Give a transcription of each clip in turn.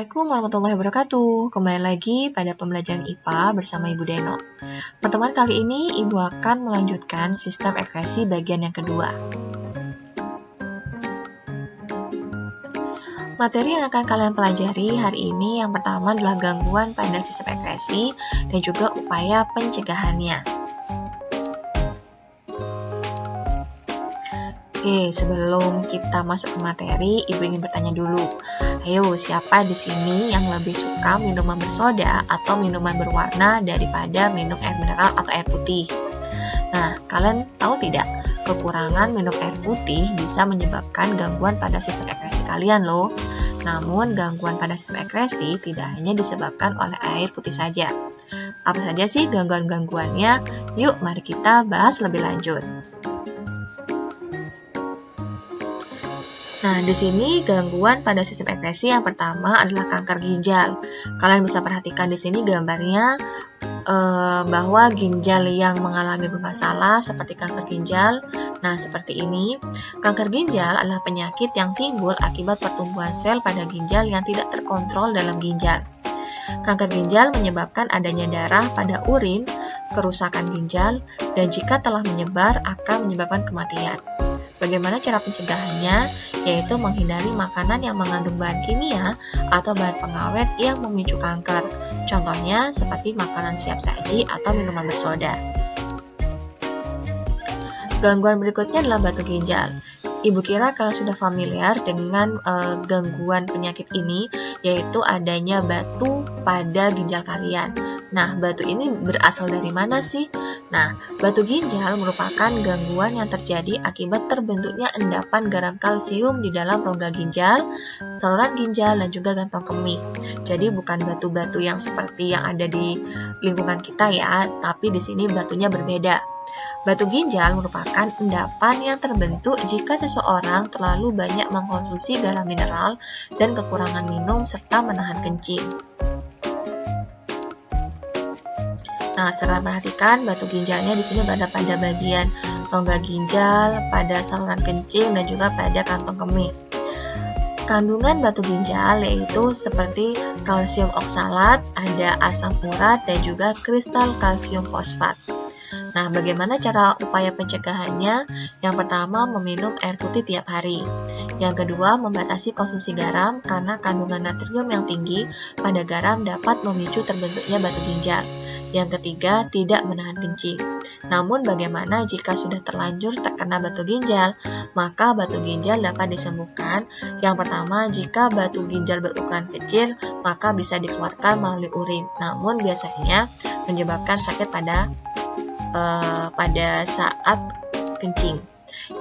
Assalamualaikum warahmatullahi wabarakatuh. Kembali lagi pada pembelajaran IPA bersama Ibu Deno. Pertemuan kali ini Ibu akan melanjutkan sistem ekspresi bagian yang kedua. Materi yang akan kalian pelajari hari ini yang pertama adalah gangguan pada sistem ekspresi dan juga upaya pencegahannya. Oke, sebelum kita masuk ke materi, Ibu ingin bertanya dulu. Ayo, siapa di sini yang lebih suka minuman bersoda atau minuman berwarna daripada minum air mineral atau air putih? Nah, kalian tahu tidak? Kekurangan minum air putih bisa menyebabkan gangguan pada sistem ekspresi kalian loh. Namun, gangguan pada sistem ekspresi tidak hanya disebabkan oleh air putih saja. Apa saja sih gangguan-gangguannya? Yuk, mari kita bahas lebih lanjut. Nah, di sini gangguan pada sistem ekspresi yang pertama adalah kanker ginjal. Kalian bisa perhatikan di sini gambarnya bahwa ginjal yang mengalami bermasalah seperti kanker ginjal. Nah, seperti ini. Kanker ginjal adalah penyakit yang timbul akibat pertumbuhan sel pada ginjal yang tidak terkontrol dalam ginjal. Kanker ginjal menyebabkan adanya darah pada urin, kerusakan ginjal, dan jika telah menyebar akan menyebabkan kematian. Bagaimana cara pencegahannya? Yaitu menghindari makanan yang mengandung bahan kimia atau bahan pengawet yang memicu kanker. Contohnya seperti makanan siap saji atau minuman bersoda. Gangguan berikutnya adalah batu ginjal. Ibu kira kalian sudah familiar dengan gangguan penyakit ini, yaitu adanya batu pada ginjal kalian. Nah, batu ini berasal dari mana sih? Nah, batu ginjal merupakan gangguan yang terjadi akibat terbentuknya endapan garam kalsium di dalam rongga ginjal, saluran ginjal, dan juga kantong kemih. Jadi bukan batu-batu yang seperti yang ada di lingkungan kita ya, tapi di sini batunya berbeda. Batu ginjal merupakan endapan yang terbentuk jika seseorang terlalu banyak mengkonsumsi garam mineral dan kekurangan minum serta menahan kencing. Nah, sekarang perhatikan batu ginjalnya di sini berada pada bagian rongga ginjal, pada saluran kencing, dan juga pada kantong kemih. Kandungan batu ginjal yaitu seperti kalsium oksalat, ada asam urat, dan juga kristal kalsium fosfat. Nah, bagaimana cara upaya pencegahannya? Yang pertama, meminum air putih tiap hari. Yang kedua, membatasi konsumsi garam karena kandungan natrium yang tinggi pada garam dapat memicu terbentuknya batu ginjal. Yang ketiga, tidak menahan kencing. Namun bagaimana jika sudah terlanjur terkena batu ginjal? Maka batu ginjal dapat disembuhkan. Yang pertama, jika batu ginjal berukuran kecil, maka bisa dikeluarkan melalui urin. Namun biasanya menyebabkan sakit pada saat kencing.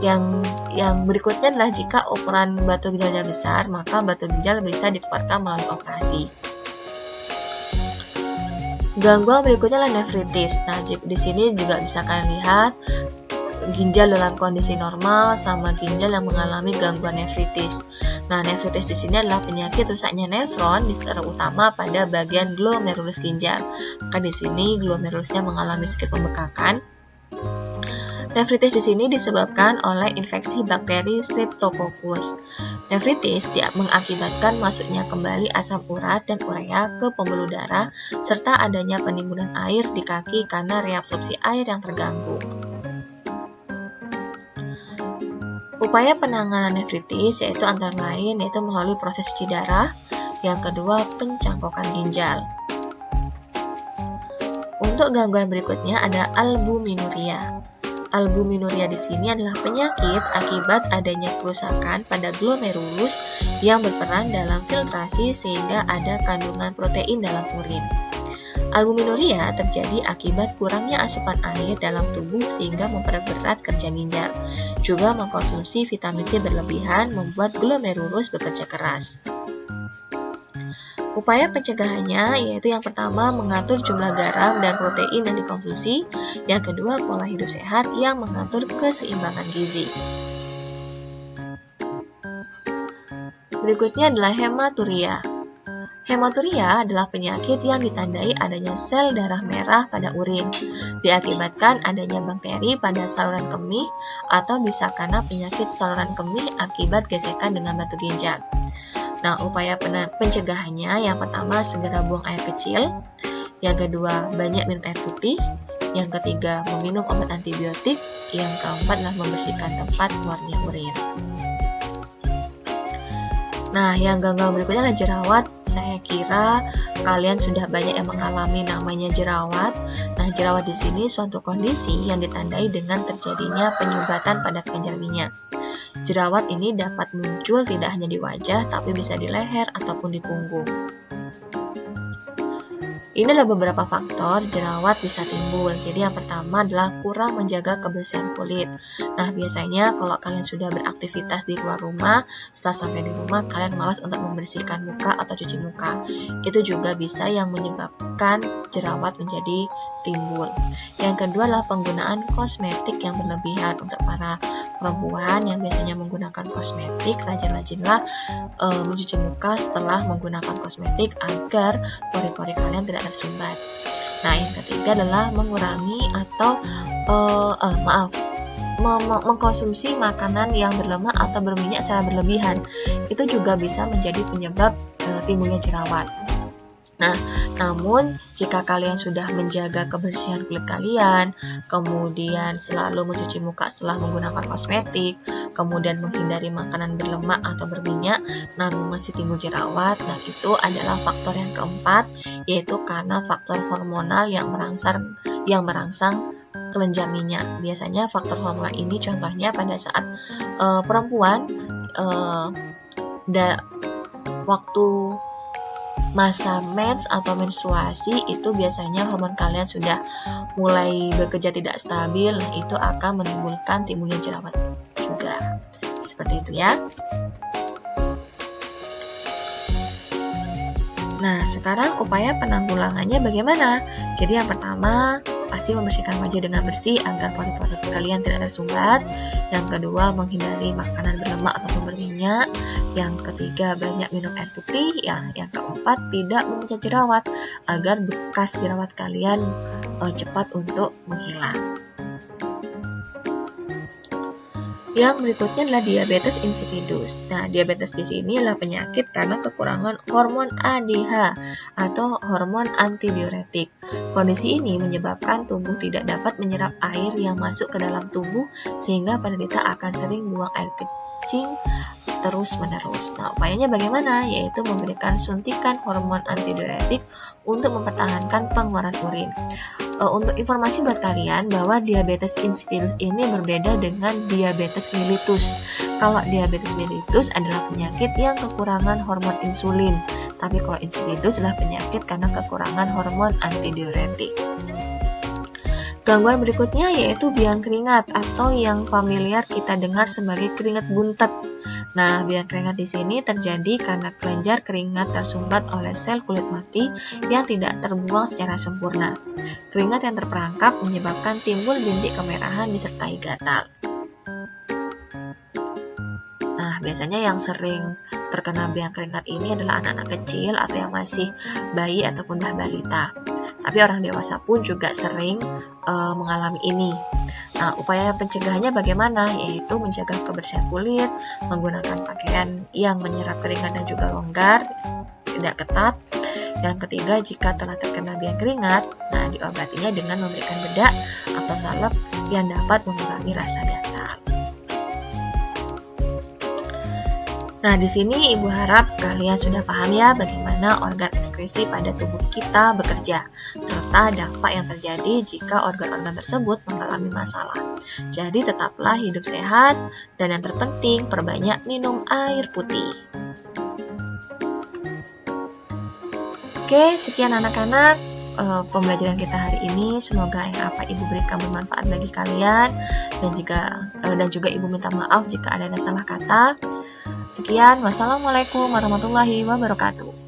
Yang berikutnya adalah jika ukuran batu ginjalnya besar, maka batu ginjal bisa dikeluarkan melalui operasi. Gangguan berikutnya adalah nefritis. Nah, di sini juga bisa kalian lihat ginjal dalam kondisi normal sama ginjal yang mengalami gangguan nefritis. Nah, nefritis di sini adalah penyakit rusaknya nefron terutama pada bagian glomerulus ginjal. Maka di sini glomerulusnya mengalami sedikit pembekakan. Nefritis di sini disebabkan oleh infeksi bakteri Streptococcus. Nefritis mengakibatkan masuknya kembali asam urat dan urea ke pembuluh darah serta adanya penimbunan air di kaki karena reabsorpsi air yang terganggu. Upaya penanganan nefritis yaitu antara lain melalui proses cuci darah, yang kedua pencangkokan ginjal. Untuk gangguan berikutnya ada albuminuria. Albuminuria di sini adalah penyakit akibat adanya kerusakan pada glomerulus yang berperan dalam filtrasi sehingga ada kandungan protein dalam urin. Albuminuria terjadi akibat kurangnya asupan air dalam tubuh sehingga memperberat kerja ginjal. Juga mengkonsumsi vitamin C berlebihan membuat glomerulus bekerja keras. Upaya pencegahannya yaitu yang pertama mengatur jumlah garam dan protein yang dikonsumsi, yang kedua pola hidup sehat yang mengatur keseimbangan gizi. Berikutnya adalah hematuria. Hematuria adalah penyakit yang ditandai adanya sel darah merah pada urin, diakibatkan adanya bakteri pada saluran kemih atau bisa karena penyakit saluran kemih akibat gesekan dengan batu ginjal. Nah, upaya pencegahannya yang pertama segera buang air kecil, yang kedua banyak minum air putih, yang ketiga meminum obat antibiotik, yang keempat adalah membersihkan tempat keluarnya urin. Nah, yang gangguan berikutnya adalah jerawat. Saya kira kalian sudah banyak yang mengalami namanya jerawat. Nah, jerawat di sini suatu kondisi yang ditandai dengan terjadinya penyumbatan pada kelenjar minyak. Jerawat ini dapat muncul tidak hanya di wajah, tapi bisa di leher ataupun di punggung. Ini adalah beberapa faktor jerawat bisa timbul. Jadi yang pertama adalah kurang menjaga kebersihan kulit. Nah, biasanya kalau kalian sudah beraktivitas di luar rumah, setelah sampai di rumah kalian malas untuk membersihkan muka atau cuci muka. Itu juga bisa yang menyebabkan jerawat menjadi timbul. Yang kedua adalah penggunaan kosmetik yang berlebihan. Untuk para perempuan yang biasanya menggunakan kosmetik, rajin-rajinlah mencuci muka setelah menggunakan kosmetik agar pori-pori kalian tidak tersumbat. Nah, yang ketiga adalah mengurangi atau mengkonsumsi makanan yang berlemak atau berminyak secara berlebihan. Itu juga bisa menjadi penyebab timbulnya jerawat. Nah, namun jika kalian sudah menjaga kebersihan kulit kalian, kemudian selalu mencuci muka setelah menggunakan kosmetik, kemudian menghindari makanan berlemak atau berminyak, namun masih timbul jerawat, nah itu adalah faktor yang keempat, yaitu karena faktor hormonal yang merangsang kelenjar minyak. Biasanya faktor hormonal ini contohnya pada saat perempuan waktu masa mens atau menstruasi, itu biasanya hormon kalian sudah mulai bekerja tidak stabil. Nah, itu akan menimbulkan timbulnya jerawat juga. Seperti itu ya. Nah, sekarang upaya penanggulangannya bagaimana? Jadi yang pertama, pasti membersihkan wajah dengan bersih agar pori-pori kalian tidak tersumbat. Yang kedua, menghindari makanan berlemak ataupun berminyak. Yang ketiga, banyak minum air putih. Yang keempat, tidak memecat jerawat agar bekas jerawat kalian cepat untuk menghilang. Yang berikutnya adalah diabetes insipidus. Nah, diabetes di sini adalah penyakit karena kekurangan hormon ADH atau hormon antidiuretik. Kondisi ini menyebabkan tubuh tidak dapat menyerap air yang masuk ke dalam tubuh sehingga penderita akan sering buang air kencing terus-menerus. Nah, upayanya bagaimana? Yaitu memberikan suntikan hormon antidiuretik untuk mempertahankan pengeluaran urin. Untuk informasi buat kalian bahwa diabetes insipidus ini berbeda dengan diabetes mellitus. Kalau diabetes mellitus adalah penyakit yang kekurangan hormon insulin, tapi kalau insipidus adalah penyakit karena kekurangan hormon antidiuretik. Gangguan berikutnya yaitu biang keringat atau yang familiar kita dengar sebagai keringat buntet. Nah, biang keringat di sini terjadi karena kelenjar keringat tersumbat oleh sel kulit mati yang tidak terbuang secara sempurna. Keringat yang terperangkap menyebabkan timbul bintik kemerahan disertai gatal. Nah, biasanya yang sering terkena biang keringat ini adalah anak-anak kecil atau yang masih bayi ataupun balita. Tapi orang dewasa pun juga sering mengalami ini. Nah, upaya pencegahannya bagaimana? Yaitu menjaga kebersihan kulit, menggunakan pakaian yang menyerap keringat dan juga longgar, tidak ketat. Yang ketiga, jika telah terkena biang keringat, nah diobatinya dengan memberikan bedak atau salep yang dapat mengurangi rasa gatal. Nah, di sini Ibu harap kalian sudah paham ya bagaimana organ ekskresi pada tubuh kita bekerja, serta dampak yang terjadi jika organ-organ tersebut mengalami masalah. Jadi tetaplah hidup sehat, dan yang terpenting perbanyak minum air putih. Oke, sekian anak-anak pembelajaran kita hari ini. Semoga yang apa Ibu berikan bermanfaat bagi kalian, dan juga Ibu minta maaf jika ada salah kata. Sekian, wassalamualaikum warahmatullahi wabarakatuh.